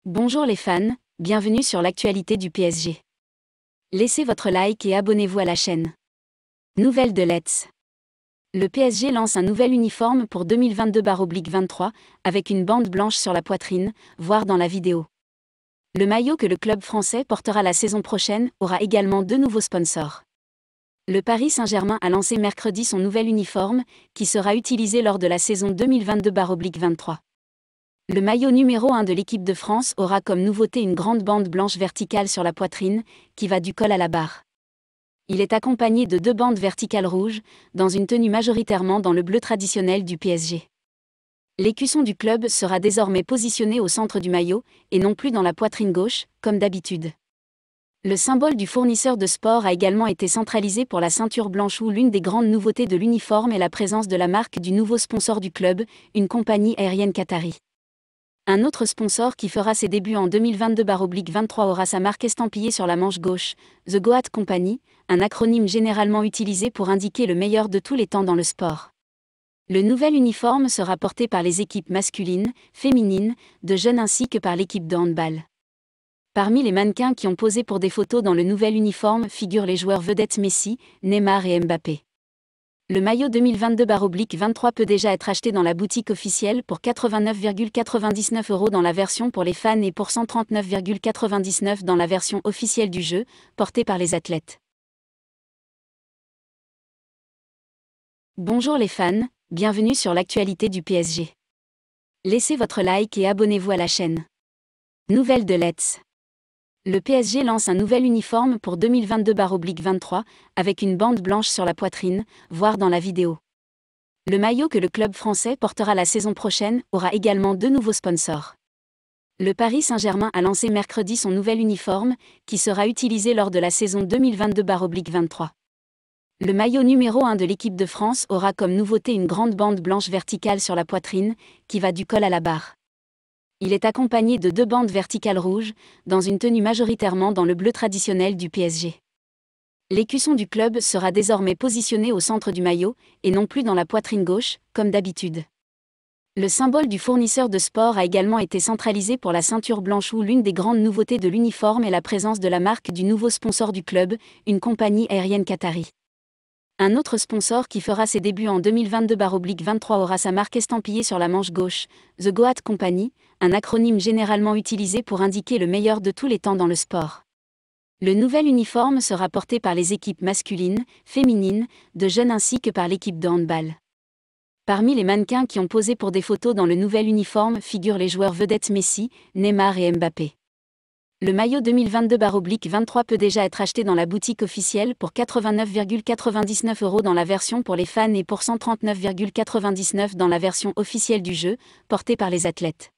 Bonjour les fans, bienvenue sur l'actualité du PSG. Laissez votre like et abonnez-vous à la chaîne. Nouvelle de Let's. Le PSG lance un nouvel uniforme pour 2022/23 avec une bande blanche sur la poitrine, voir dans la vidéo. Le maillot que le club français portera la saison prochaine aura également deux nouveaux sponsors. Le Paris Saint-Germain a lancé mercredi son nouvel uniforme, qui sera utilisé lors de la saison 2022/23. Le maillot numéro 1 de l'équipe de France aura comme nouveauté une grande bande blanche verticale sur la poitrine, qui va du col à la barre. Il est accompagné de deux bandes verticales rouges, dans une tenue majoritairement dans le bleu traditionnel du PSG. L'écusson du club sera désormais positionné au centre du maillot, et non plus dans la poitrine gauche, comme d'habitude. Le symbole du fournisseur de sport a également été centralisé pour la ceinture blanche où l'une des grandes nouveautés de l'uniforme est la présence de la marque du nouveau sponsor du club, une compagnie aérienne qatari. Un autre sponsor qui fera ses débuts en 2022/23 aura sa marque estampillée sur la manche gauche, The Goat Company, un acronyme généralement utilisé pour indiquer le meilleur de tous les temps dans le sport. Le nouvel uniforme sera porté par les équipes masculines, féminines, de jeunes ainsi que par l'équipe de handball. Parmi les mannequins qui ont posé pour des photos dans le nouvel uniforme figurent les joueurs vedettes Messi, Neymar et Mbappé. Le maillot 2022/23 peut déjà être acheté dans la boutique officielle pour 89,99 € dans la version pour les fans et pour 139,99 € dans la version officielle du jeu, portée par les athlètes. Bonjour les fans, bienvenue sur l'actualité du PSG. Laissez votre like et abonnez-vous à la chaîne. Nouvelle de Let's. Le PSG lance un nouvel uniforme pour 2022/23 avec une bande blanche sur la poitrine, voir dans la vidéo. Le maillot que le club français portera la saison prochaine aura également deux nouveaux sponsors. Le Paris Saint-Germain a lancé mercredi son nouvel uniforme, qui sera utilisé lors de la saison 2022/23. Le maillot numéro 1 de l'équipe de France aura comme nouveauté une grande bande blanche verticale sur la poitrine, qui va du col à la barre. Il est accompagné de deux bandes verticales rouges, dans une tenue majoritairement dans le bleu traditionnel du PSG. L'écusson du club sera désormais positionné au centre du maillot, et non plus dans la poitrine gauche, comme d'habitude. Le symbole du fournisseur de sport a également été centralisé pour la ceinture blanche où l'une des grandes nouveautés de l'uniforme est la présence de la marque du nouveau sponsor du club, une compagnie aérienne qatari. Un autre sponsor qui fera ses débuts en 2022/23 aura sa marque estampillée sur la manche gauche, The Goat Company, un acronyme généralement utilisé pour indiquer le meilleur de tous les temps dans le sport. Le nouvel uniforme sera porté par les équipes masculines, féminines, de jeunes ainsi que par l'équipe de handball. Parmi les mannequins qui ont posé pour des photos dans le nouvel uniforme figurent les joueurs vedettes Messi, Neymar et Mbappé. Le maillot 2022/23 peut déjà être acheté dans la boutique officielle pour 89,99 € dans la version pour les fans et pour 139,99 € dans la version officielle du jeu, portée par les athlètes.